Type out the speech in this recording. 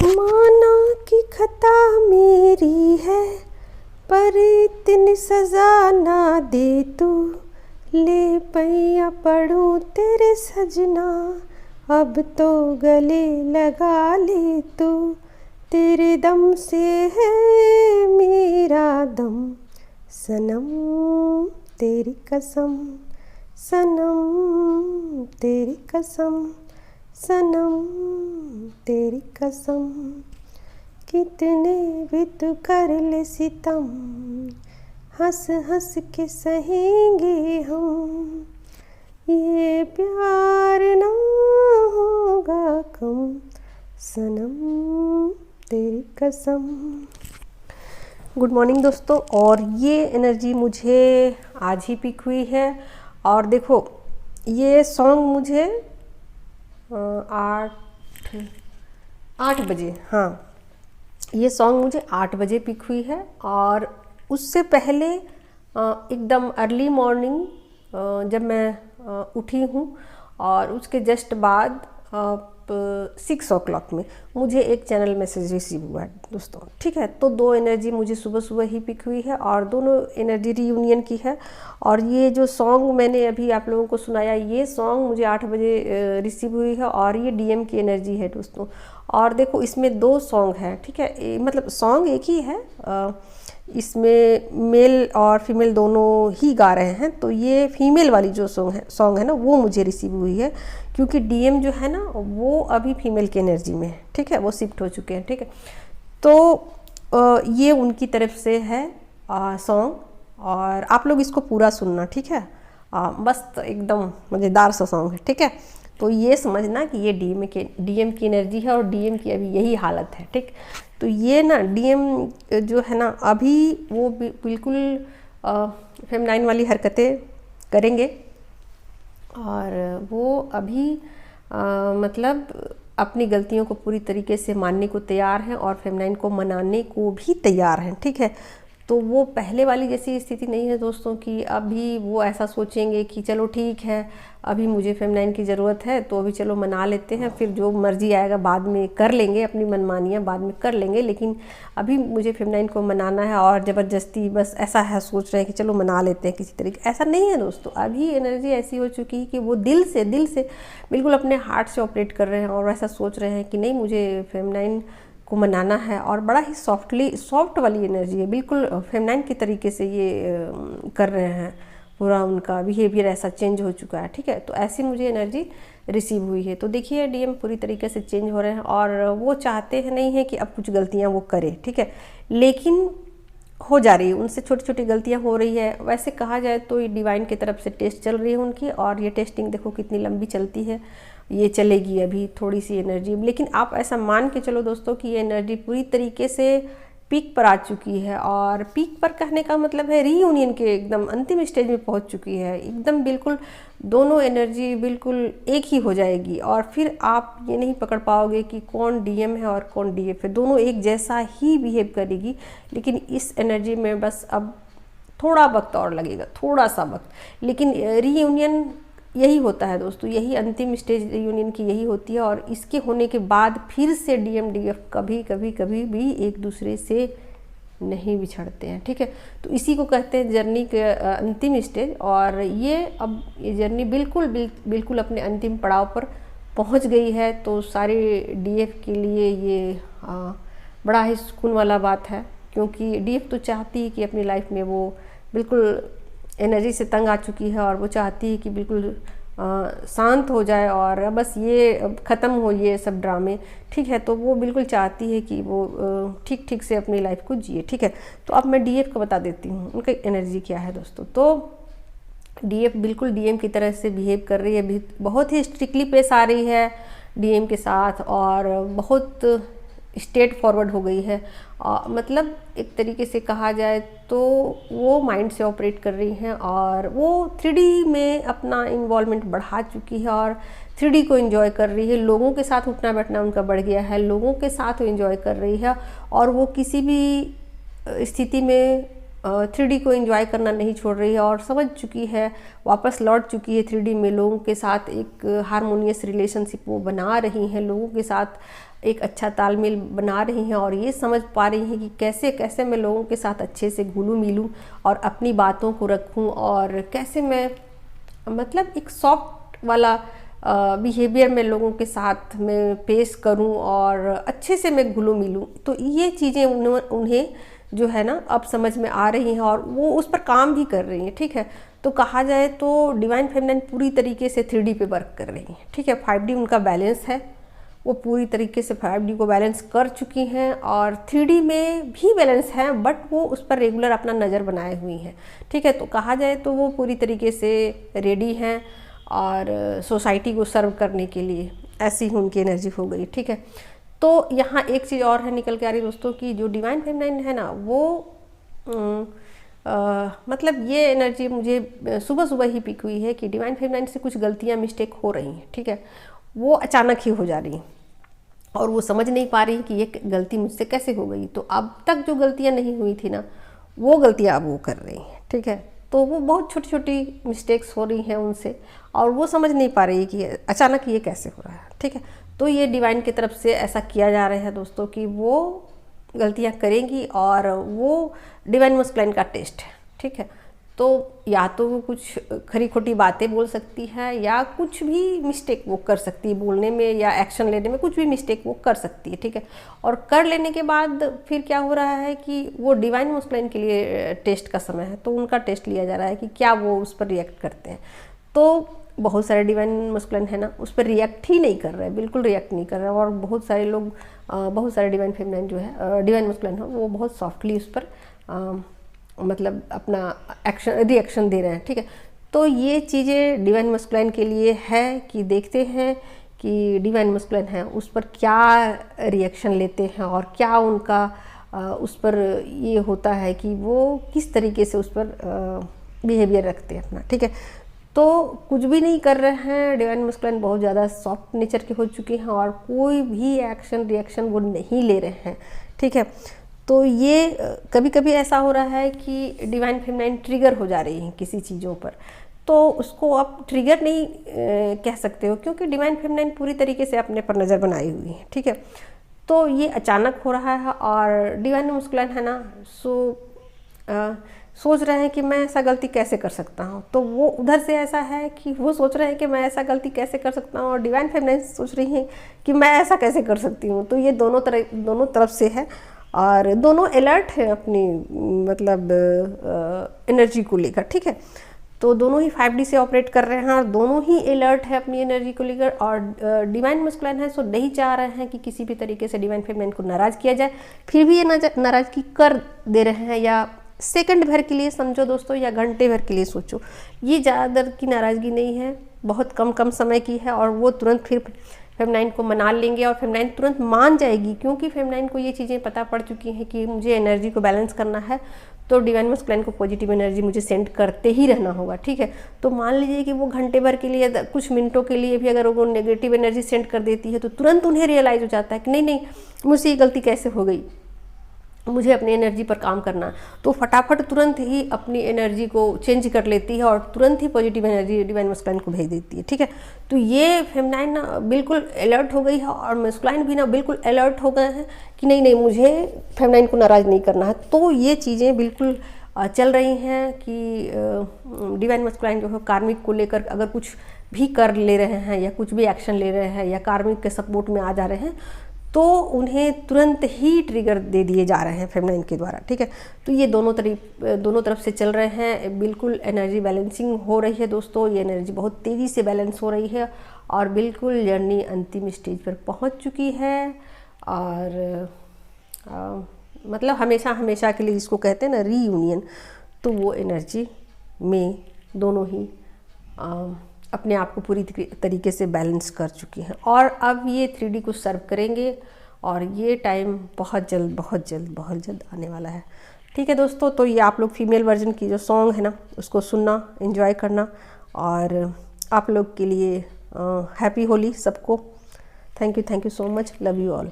माना कि खता मेरी है, पर इतनी सजा ना दे तू। ले पैया पड़ूं तेरे सजना, अब तो गले लगा ले तू। तेरे दम से है मेरा दम, सनम तेरी कसम, सनम तेरी कसम, सनम तेरी कसम। कितने भी तू कर ले सितम, हंस हंस के सहेंगे हम। ये प्यार ना होगा कम, सनम तेरी कसम। गुड मॉर्निंग दोस्तों। और ये एनर्जी मुझे आज ही पिक हुई है। और देखो ये सॉन्ग मुझे 8 बजे, हाँ ये सॉन्ग मुझे 8 बजे पिक हुई है। और उससे पहले एकदम अर्ली मॉर्निंग जब मैं उठी हूँ और उसके जस्ट बाद 6 o'clock में मुझे एक चैनल मैसेज रिसीव हुआ है दोस्तों। ठीक है, तो 2 एनर्जी मुझे सुबह सुबह ही पिक हुई है और दोनों एनर्जी रीयूनियन की है। और ये जो सॉन्ग मैंने अभी आप लोगों को सुनाया, ये सॉन्ग मुझे 8 बजे रिसीव हुई है और ये डीएम की एनर्जी है दोस्तों। और देखो इसमें 2 सॉन्ग हैं, ठीक है, मतलब सॉन्ग एक ही है, इसमें मेल और फीमेल दोनों ही गा रहे हैं। तो ये फीमेल वाली जो सॉन्ग है ना, वो मुझे रिसीव हुई है, क्योंकि डीएम जो है ना वो अभी फीमेल की एनर्जी में है। ठीक है, वो शिफ्ट हो चुके हैं। ठीक है, तो ये उनकी तरफ से है सॉन्ग, और आप लोग इसको पूरा सुनना। ठीक है, मस्त एकदम मज़ेदार सा सॉन्ग है। ठीक है, तो ये समझना कि ये डीएम की एनर्जी है और डीएम की अभी यही हालत है। ठीक, तो ये ना डीएम जो है ना अभी वो बिल्कुल फेमिनाइन वाली हरकतें करेंगे। और वो अभी मतलब अपनी गलतियों को पूरी तरीके से मानने को तैयार हैं और फेमिनाइन को मनाने को भी तैयार हैं। ठीक है, तो वो पहले वाली जैसी स्थिति नहीं है दोस्तों कि अभी वो ऐसा सोचेंगे कि चलो ठीक है अभी मुझे फेमिनाइन की ज़रूरत है तो अभी चलो मना लेते हैं, फिर जो मर्जी आएगा बाद में कर लेंगे, अपनी मनमानियाँ बाद में कर लेंगे, लेकिन अभी मुझे फेमिनाइन को मनाना है और ज़बरदस्ती बस ऐसा है, सोच रहे हैं कि चलो मना लेते हैं किसी तरीके। ऐसा नहीं है दोस्तों, अभी एनर्जी ऐसी हो चुकी है कि वो दिल से बिल्कुल अपने हार्ट से ऑपरेट कर रहे हैं और ऐसा सोच रहे हैं कि नहीं मुझे फेमिनाइन को मनाना है। और बड़ा ही सॉफ्ट वाली एनर्जी है, बिल्कुल फेमिनाइन के तरीके से ये कर रहे हैं, पूरा उनका बिहेवियर ऐसा चेंज हो चुका है। ठीक है, तो ऐसी मुझे एनर्जी रिसीव हुई है। तो देखिए डीएम पूरी तरीके से चेंज हो रहे हैं और वो चाहते हैं नहीं है कि अब कुछ गलतियां वो करें। ठीक है, लेकिन हो जा रही है उनसे, छोटी छोटी गलतियां हो रही है। वैसे कहा जाए तो ये डिवाइन की तरफ से टेस्ट चल रही है उनकी, और ये टेस्टिंग देखो कितनी लंबी चलती है, ये चलेगी अभी थोड़ी सी एनर्जी। लेकिन आप ऐसा मान के चलो दोस्तों कि ये एनर्जी पूरी तरीके से पीक पर आ चुकी है। और पीक पर कहने का मतलब है रीयूनियन के एकदम अंतिम स्टेज में पहुंच चुकी है, एकदम बिल्कुल दोनों एनर्जी बिल्कुल एक ही हो जाएगी। और फिर आप ये नहीं पकड़ पाओगे कि कौन डीएम है और कौन डीएफ है, दोनों एक जैसा ही बिहेव करेगी। लेकिन इस एनर्जी में बस अब थोड़ा वक्त और लगेगा, थोड़ा सा वक्त। लेकिन रीयूनियन यही होता है दोस्तों, यही अंतिम स्टेज यूनियन की यही होती है। और इसके होने के बाद फिर से डीएम डीएफ कभी भी एक दूसरे से नहीं बिछड़ते हैं। ठीक है, तो इसी को कहते हैं जर्नी के अंतिम स्टेज। और ये अब ये जर्नी बिल्कुल अपने अंतिम पड़ाव पर पहुंच गई है। तो सारे डीएफ के लिए ये बड़ा ही सुकून वाला बात है, क्योंकि डीएफ तो चाहती है कि अपनी लाइफ में वो बिल्कुल एनर्जी से तंग आ चुकी है और वो चाहती है कि बिल्कुल शांत हो जाए और बस ये ख़त्म हो ये सब ड्रामे। ठीक है, तो वो बिल्कुल चाहती है कि वो ठीक से अपनी लाइफ को जिए। ठीक है, तो अब मैं डीएफ को बता देती हूँ उनका एनर्जी क्या है दोस्तों। तो डीएफ बिल्कुल डीएम की तरह से बिहेव कर रही है, बहुत ही स्ट्रिक्टली पेश आ रही है डीएम के साथ, और बहुत स्ट्रेट फॉरवर्ड हो गई है। मतलब एक तरीके से कहा जाए तो वो माइंड से ऑपरेट कर रही हैं और वो 3D में अपना इन्वॉल्वमेंट बढ़ा चुकी है और 3D को एंजॉय कर रही है। लोगों के साथ उठना बैठना उनका बढ़ गया है, लोगों के साथ वो एंजॉय कर रही है। और वो किसी भी स्थिति में 3D को एंजॉय करना नहीं छोड़ रही है और समझ चुकी है, वापस लौट चुकी है 3D में, लोगों के साथ एक हारमोनियस रिलेशनशिप वो बना रही हैं, लोगों के साथ एक अच्छा तालमेल बना रही हैं और ये समझ पा रही हैं कि कैसे कैसे मैं लोगों के साथ अच्छे से घुलूँ मिलूँ और अपनी बातों को रखूँ और कैसे मैं मतलब एक सॉफ्ट वाला बिहेवियर में लोगों के साथ मैं पेश करूं और अच्छे से मैं घुलूँ मिलूँ। तो ये चीज़ें उन्हें जो है ना अब समझ में आ रही हैं और वो उस पर काम भी कर रही हैं, ठीक है। तो कहा जाए तो डिवाइन फेमिनाइन पूरी तरीके से 3D पे वर्क कर रही हैं, ठीक है। 5D उनका बैलेंस है, वो पूरी तरीके से 5D को बैलेंस कर चुकी हैं और 3D में भी बैलेंस है, बट वो उस पर रेगुलर अपना नज़र बनाए हुई हैं, ठीक है। तो कहा जाए तो वो पूरी तरीके से रेडी हैं और सोसाइटी को सर्व करने के लिए, ऐसी ही उनकी एनर्जी हो गई, ठीक है। तो यहाँ एक चीज़ और है निकल के आ रही दोस्तों की, जो डिवाइन फेमिनाइन है ना वो मतलब ये एनर्जी मुझे सुबह सुबह ही पिक हुई है कि डिवाइन फेमिनाइन से कुछ गलतियाँ मिस्टेक हो रही हैं, ठीक है। वो अचानक ही हो जा रही हैं और वो समझ नहीं पा रही कि ये गलती मुझसे कैसे हो गई। तो अब तक जो गलतियाँ नहीं हुई थी ना, वो गलतियाँ अब वो कर रही हैं, ठीक है। तो वो बहुत छोटी छोटी मिस्टेक्स हो रही हैं उनसे और वो समझ नहीं पा रही कि अचानक ये कैसे हो रहा है, ठीक है। तो ये डिवाइन की तरफ से ऐसा किया जा रहा है दोस्तों कि वो गलतियाँ करेंगी और वो डिवाइन मस्कुलाइन का टेस्ट है, ठीक है। तो या तो वो कुछ खरी खोटी बातें बोल सकती है या कुछ भी मिस्टेक वो कर सकती है बोलने में या एक्शन लेने में, कुछ भी मिस्टेक वो कर सकती है, ठीक है। और कर लेने के बाद फिर क्या हो रहा है कि वो डिवाइन मस्कुलाइन के लिए टेस्ट का समय है, तो उनका टेस्ट लिया जा रहा है कि क्या वो उस पर रिएक्ट करते हैं। तो बहुत सारे डिवाइन मस्कुलाइन है ना उस पर रिएक्ट ही नहीं कर रहे हैं, बिल्कुल रिएक्ट नहीं कर रहे हैं और बहुत सारे लोग बहुत सारे डिवाइन फेमिनाइन जो है डिवाइन मस्कुलाइन है वो बहुत सॉफ्टली उस पर मतलब अपना रिएक्शन दे रहे हैं, ठीक है। तो ये चीज़ें डिवाइन मस्कुलाइन के लिए है कि देखते हैं कि डिवाइन मस्कुलाइन है उस पर क्या रिएक्शन लेते हैं और क्या उनका उस पर ये होता है कि वो किस तरीके से उस पर बिहेवियर रखते हैं अपना, ठीक है। तो कुछ भी नहीं कर रहे हैं, डिवाइन मस्कुलाइन बहुत ज़्यादा सॉफ्ट नेचर के हो चुके हैं और कोई भी एक्शन रिएक्शन वो नहीं ले रहे हैं, ठीक है। तो ये कभी कभी ऐसा हो रहा है कि डिवाइन फेमिनाइन ट्रिगर हो जा रही हैं किसी चीज़ों पर, तो उसको आप ट्रिगर नहीं कह सकते हो क्योंकि डिवाइन फेमिनाइन पूरी तरीके से अपने पर नज़र बनाई हुई है, ठीक है। तो ये अचानक हो रहा है और डिवाइन मस्कुलाइन है ना सोच रहे हैं कि मैं ऐसा गलती कैसे कर सकता हूँ। तो वो उधर से ऐसा है कि वो सोच रहे हैं कि मैं ऐसा गलती कैसे कर सकता हूँ और डिवाइन फेमिनाइन सोच रही हैं कि मैं ऐसा कैसे कर सकती हूँ। तो ये दोनों तरफ से है और दोनों अलर्ट है अपनी मतलब एनर्जी को लेकर, ठीक है। तो दोनों ही 5D से ऑपरेट कर रहे हैं और दोनों ही अलर्ट है अपनी एनर्जी को लेकर और डिवाइन मस्कुलाइन है सो नहीं चाह रहे हैं कि किसी भी तरीके से डिवाइन फेमिनाइन को नाराज़ किया जाए, फिर भी ये नाराज़गी कर दे रहे हैं या सेकंड भर के लिए समझो दोस्तों या घंटे भर के लिए सोचो, ये ज़्यादा देर की नाराज़गी नहीं है, बहुत कम समय की है और वो तुरंत फिर फेमिनाइन को मना लेंगे और फेमिनाइन तुरंत मान जाएगी क्योंकि फेमिनाइन को ये चीज़ें पता पड़ चुकी हैं कि मुझे एनर्जी को बैलेंस करना है तो डिवाइन मस्कुलाइन को पॉजिटिव एनर्जी मुझे सेंड करते ही रहना होगा, ठीक है। तो मान लीजिए कि वो घंटे भर के लिए कुछ मिनटों के लिए भी अगर वो नेगेटिव एनर्जी सेंड कर देती है तो तुरंत उन्हें रियलाइज़ हो जाता है कि नहीं मुझसे ये गलती कैसे हो गई, मुझे अपनी एनर्जी पर काम करना। तो फटाफट तुरंत ही अपनी एनर्जी को चेंज कर लेती है और तुरंत ही पॉजिटिव एनर्जी डिवाइन मस्कुलाइन को भेज देती है, ठीक है। तो ये फेमिनाइन ना बिल्कुल अलर्ट हो गई है और मस्कुलाइन भी ना बिल्कुल अलर्ट हो गए हैं कि नहीं मुझे फेमिनाइन को नाराज़ नहीं करना है। तो ये चीज़ें बिल्कुल चल रही हैं कि डिवाइन मस्कुलाइन जो है कार्मिक को लेकर अगर कुछ भी कर ले रहे हैं या कुछ भी एक्शन ले रहे हैं या कार्मिक के सपोर्ट में आ जा रहे हैं तो उन्हें तुरंत ही ट्रिगर दे दिए जा रहे हैं फेमिनाइन के द्वारा, ठीक है। तो ये दोनों तरफ से चल रहे हैं, बिल्कुल एनर्जी बैलेंसिंग हो रही है दोस्तों, ये एनर्जी बहुत तेज़ी से बैलेंस हो रही है और बिल्कुल जर्नी अंतिम स्टेज पर पहुंच चुकी है और मतलब हमेशा के लिए जिसको कहते हैं ना रीयूनियन, तो वो एनर्जी में दोनों ही अपने आप को पूरी तरीके से बैलेंस कर चुकी हैं और अब ये 3D को सर्व करेंगे और ये टाइम बहुत जल्द आने वाला है, ठीक है दोस्तों। तो ये आप लोग फीमेल वर्जन की जो सॉन्ग है ना उसको सुनना, एंजॉय करना और आप लोग के लिए हैप्पी होली सबको। Thank you so much, love you all.